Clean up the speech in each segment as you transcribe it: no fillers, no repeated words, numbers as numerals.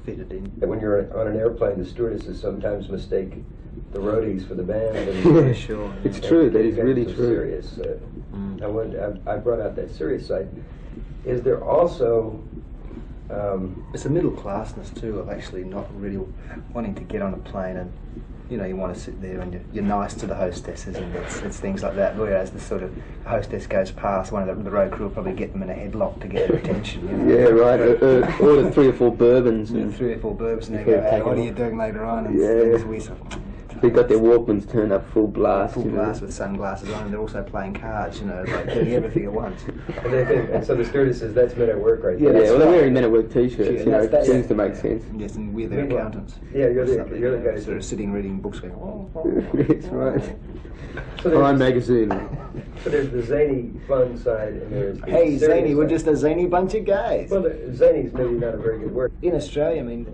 fitted in. And when you're on an airplane, the stewardesses sometimes mistake the roadies for the band. Yeah, sure. It's true. That is really true. Serious. I brought out that serious side. Is there also? It's a middle classness too of actually not really wanting to get on a plane and, you know, you want to sit there and you're nice to the hostesses and it's things like that. Whereas the sort of hostess goes past, one of the road crew will probably get them in a headlock to get their attention. You know? Yeah, right. Order 3 or 4 bourbons. Yeah, 3 or 4 bourbons and they go, hey, what are you doing later on? And they got their Walkmans turned up full blast. Full blast with sunglasses on, and they're also playing cards, you know, like doing everything at once. And so the stewardesses, that's men at work right there. Yeah, well, they're wearing men at work t-shirts, you know, it seems to make sense. Yes, and we're their accountants. Yeah, you're the guys. Sort of sitting reading books going, That's right. So Time magazine. So there's the zany fun side, and there's the hey, zany, we're side. just a zany bunch of guys. Well, zany's maybe not a very good word. In Australia, I mean,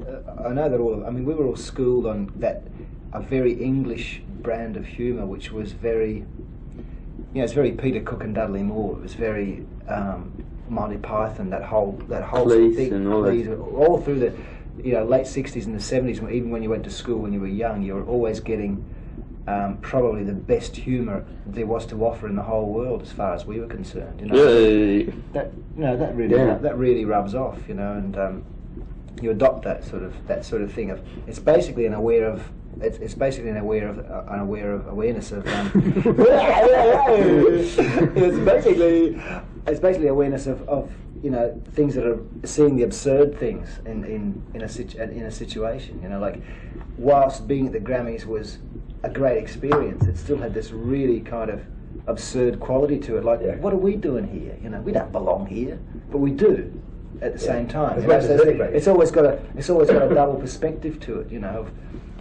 I know that we were all schooled on that, a very English brand of humour, which was very, you know, it's very Peter Cook and Dudley Moore. It was very Monty Python. That whole Police thing, and all that. All through the, you know, late '60s and the '70s. Even when you went to school when you were young, you were always getting probably the best humour there was to offer in the whole world, as far as we were concerned. You know, that really rubs off. You know, and you adopt that sort of thing of it's basically an aware of. It's basically an awareness of. It's basically awareness of you know, things that are seeing the absurd things in a situation. You know, like whilst being at the Grammys was a great experience, it still had this really kind of absurd quality to it. Like, what are we doing here? You know, we don't belong here, but we do at the same time. As much as anybody. It's always got a double perspective to it. You know.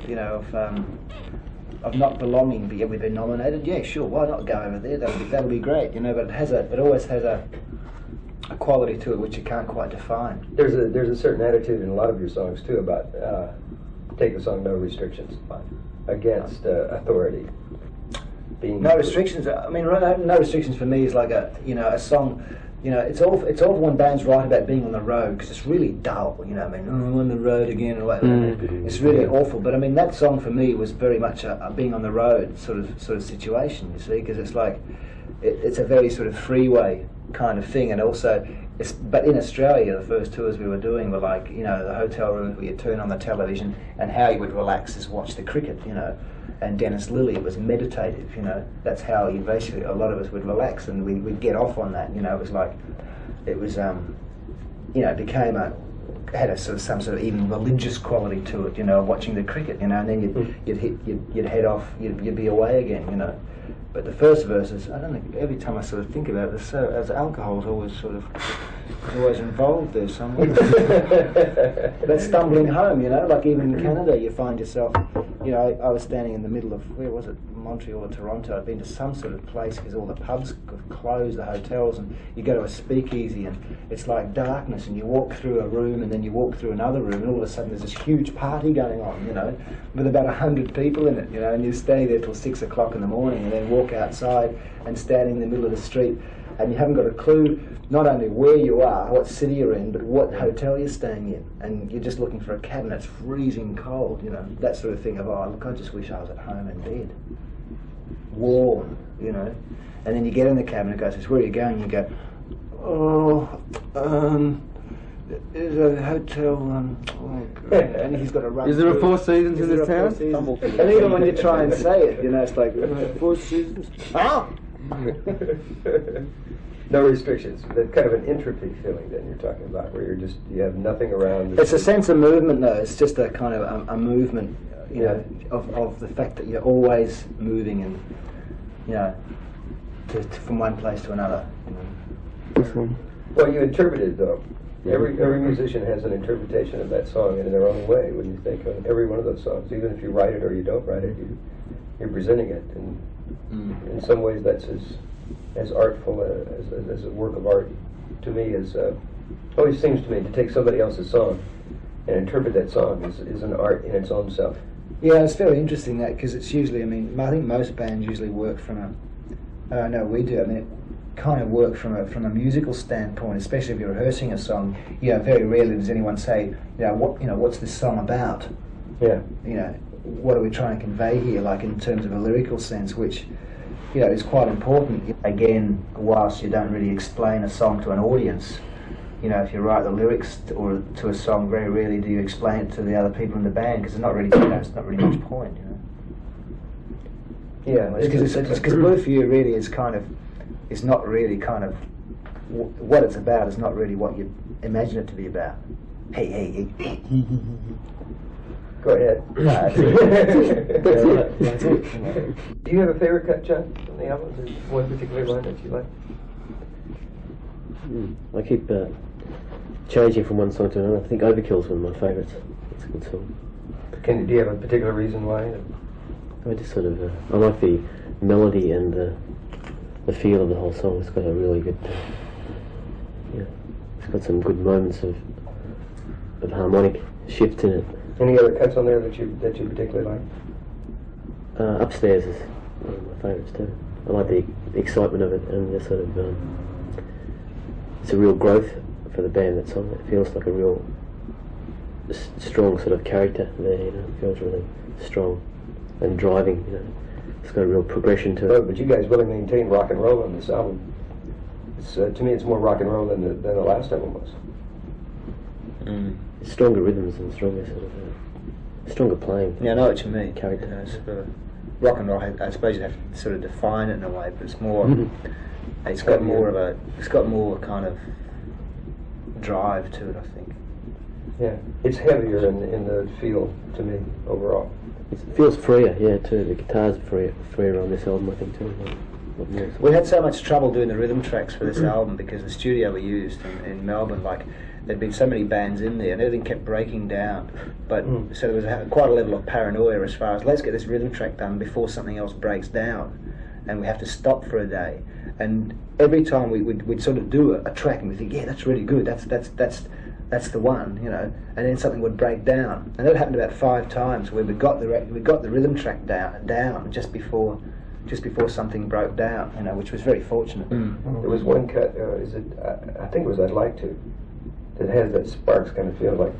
Of not belonging, but yet we've been nominated. Yeah, sure. Why not go over there? That'll be great. You know, but it always has a quality to it which you can't quite define. There's a certain attitude in a lot of your songs too about take the song No Restrictions against authority. No restrictions. I mean, No Restrictions for me is like a song. You know, it's all when bands write about being on the road because it's really dull. You know, I mean, I'm on the road again, or like, it's really awful. But I mean, that song for me was very much a being on the road sort of situation. You see, because it's like it's a very sort of freeway kind of thing, and also but in Australia, the first tours we were doing were like, you know, the hotel rooms where you turn on the television and how you would relax is watch the cricket. You know. And Dennis Lilly was meditative, you know. That's how you basically, a lot of us would relax and we'd get off on that, you know. It was like, you know, it became had a sort of some sort of even religious quality to it, you know, watching the cricket, you know. And then you'd head off, you'd be away again, you know. But the first verses, I don't know. Every time I sort of think about it, as alcohol's always involved there somewhere. That stumbling home, you know, like even in Canada, you find yourself, you know, I was standing in the middle of, where was it, Montreal or Toronto. I'd been to some sort of place because all the pubs have closed, the hotels, and you go to a speakeasy and it's like darkness, and you walk through a room and then you walk through another room, and all of a sudden there's this huge party going on, you know, with about 100 people in it, you know, and you stay there till 6 o'clock in the morning and then walk outside and standing in the middle of the street, and you haven't got a clue not only where you are, what city you're in, but what hotel you're staying in, and you're just looking for a cab and it's freezing cold, you know, that sort of thing of, oh look, I just wish I was at home in bed, warm, you know. And then you get in the cab and it goes, where are you going? You go, there's a hotel, and he's got to run. Is there a Four Seasons in this town? And even when you try and say it, you know, it's like, Four Seasons? Ah! No restrictions. That kind of an entropy feeling then you're talking about, where you have nothing around. It's a sense of movement, though. It's just a kind of a movement, you know, of the fact that you're always moving and, you know, from one place to another. You know. Well, you interpret it though. Every musician has an interpretation of that song in their own way. When you think of every one of those songs, even if you write it or you don't write it, you're presenting it, and in some ways that's as artful as a work of art to me. Always seems to me to take somebody else's song and interpret that song is an art in its own self. Yeah, it's very interesting that, because it's usually, I mean, I think most bands usually work from I don't know, we do. I mean, kind of work from a musical standpoint, especially if you're rehearsing a song. You know, very rarely does anyone say, what's this song about? Yeah. You know, what are we trying to convey here, like in terms of a lyrical sense, which, you know, is quite important. Again, whilst you don't really explain a song to an audience, you know, if you write the lyrics to a song, very rarely do you explain it to the other people in the band, because it's not really, it's not really much point, you know. Yeah, because Blue for You really is kind of, it's not really kind of, what it's about is not really what you imagine it to be about. Hey. Go ahead. That's it. That's it. Do you have a favorite cut, John, on the album? Is there one particular line that you like? I keep changing from one song to another. I think Overkill's one of my favourites. It's a good song. Do you have a particular reason why? I just sort of, I like the melody and the feel of the whole song. It's got a really good, it's got some good moments of harmonic shift in it. Any other cuts on there that you particularly like? Upstairs is one of my favourites too. I like the excitement of it and the sort of, it's a real growth for the band, that song. It feels like a real strong sort of character there, you know. It feels really strong and driving, you know. It's got a real progression to it. But you guys really maintain rock and roll on this album. It's, to me, it's more rock and roll than the last album was. Stronger rhythms and stronger sort of, stronger playing. Yeah, I know what you mean. Character. You know, it's rock and roll, I suppose you have to sort of define it in a way, but it's more, it's got more kind of drive to it, I think. Yeah, it's heavier in the feel to me overall. It feels freer, yeah, too. The guitar's freer on this album, I think, too. We had so much trouble doing the rhythm tracks for this album because the studio we used in Melbourne, like, there'd been so many bands in there and everything kept breaking down. But so there was quite a level of paranoia as far as, let's get this rhythm track done before something else breaks down, and we have to stop for a day. And every time we'd sort of do a track and we think, yeah, that's really good, that's the one, you know, and then something would break down. And that happened about 5 times where we got the rhythm track down just before something broke down, you know, which was very fortunate. There was one cut, I think it was I'd Like To, that has that Sparks kind of feel, like,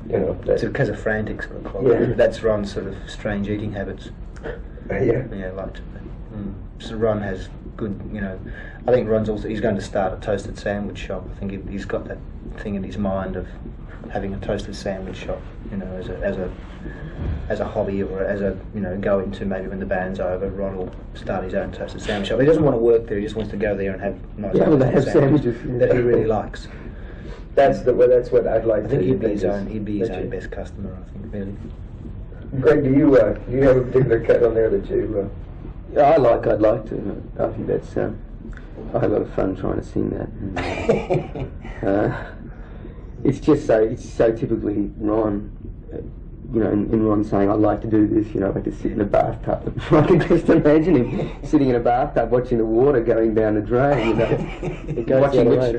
you know. It's because of Frantic sort of quality. Yeah. That's Ron's sort of strange eating habits. Yeah. Yeah, I liked it. So Ron has good, you know, I think Ron's also, he's going to start a toasted sandwich shop. I think he's got that thing in his mind of having a toasted sandwich shop, you know, as a hobby, or as a, you know, go into maybe when the band's over, Ron will start his own toasted sandwich shop. He doesn't want to work there, he just wants to go there and have nice sandwiches that he really likes. That's what I'd like. I think he'd be his own best customer, I think, really. Greg, do you have a particular cut on there that you? Yeah, I'd like to. I think that's. I had a lot of fun trying to sing that. It's so typically Ron. You know, in Ron saying, I'd like to do this, you know, I like to sit in a bathtub. I can just imagine him sitting in a bathtub watching the water going down the drain, you know,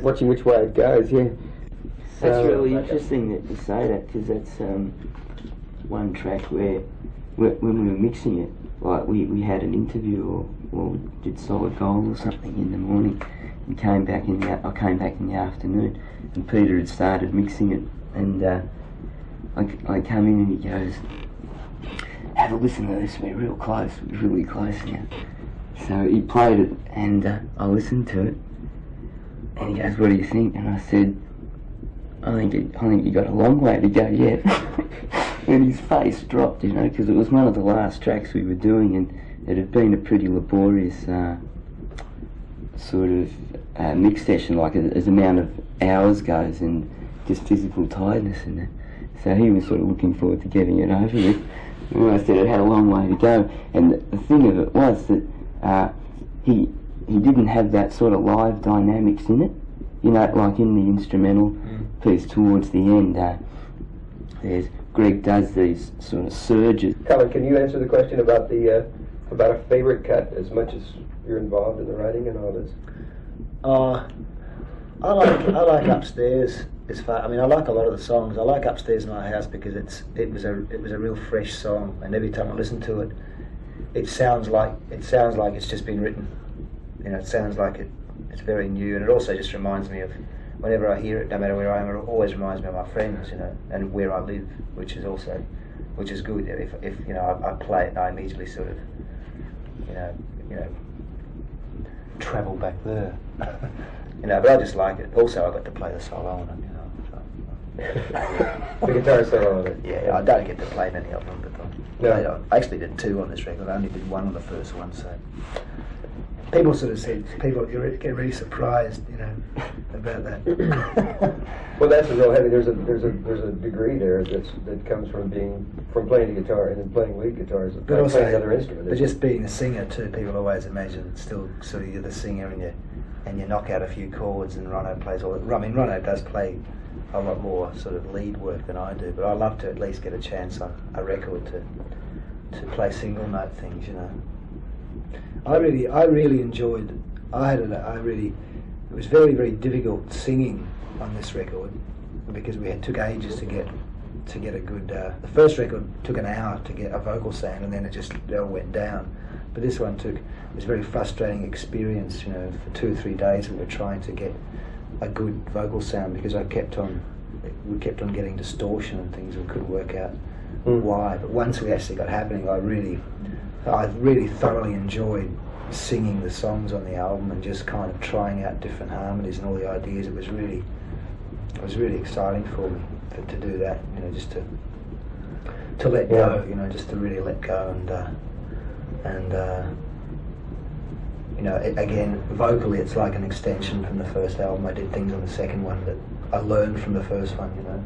watching which way it goes, yeah. That's really interesting that you say that, because that's one track where when we were mixing it, like we had an interview or we did Solid Gold or something in the morning, and I came back in the afternoon, and Peter had started mixing it, and I come in and he goes, have a listen to this, we're real close, we're really close now. So he played it, and I listened to it, and he goes, what do you think? And I said, I think you got a long way to go yet. And his face dropped, you know, because it was one of the last tracks we were doing, and it had been a pretty laborious sort of mix session, like as amount of hours goes, and just physical tiredness and that. So he was sort of looking forward to getting it over with. And I said it had a long way to go, and the thing of it was that he didn't have that sort of live dynamics in it, you know, like in the instrumental piece towards the end. Greg does these sort of surges. Colin, can you answer the question about a favorite cut, as much as you're involved in the writing and all this? I like Upstairs. I mean, I like a lot of the songs. I like Upstairs in My House because it was a real fresh song, and every time I listen to it, it sounds like it's just been written. You know, it sounds like it's very new, and it also just reminds me of, whenever I hear it, no matter where I am, it always reminds me of my friends, you know, and where I live, which is good. If you know, I play it, I immediately sort of, you know, travel back there. You know, but I just like it. Also, I got to play the solo on it, you know. The guitar solo on it. Yeah, I don't get to play many of them, but No. I actually did 2 on this record. I only did 1 on the first one, so people sort of said, people get really surprised, you know, about that. Well, that's a real heavy. There's a degree there that comes from playing the guitar and then playing lead guitars and But also, playing another instrument. but just being a singer too, people always imagine it's still sort of you're the singer and you knock out a few chords and Ronno plays all. I mean, Ronno does play a lot more sort of lead work than I do, but I love to at least get a chance on a record to play single note things, you know. I really enjoyed. It was very, very difficult singing on this record because we took ages to get a good. The first record took an hour to get a vocal sound, and then it all went down. But this one it was a very frustrating experience. You know, for 2 or 3 days we were trying to get a good vocal sound because we kept on getting distortion and things. We couldn't work out why. But once we actually got happening, I really thoroughly enjoyed singing the songs on the album and just kind of trying out different harmonies and all the ideas. It was really exciting for me to do that. You know, just to let go. You know, just to really let go and you know, again, vocally it's like an extension from the first album. I did things on the second one that I learned from the first one, you know.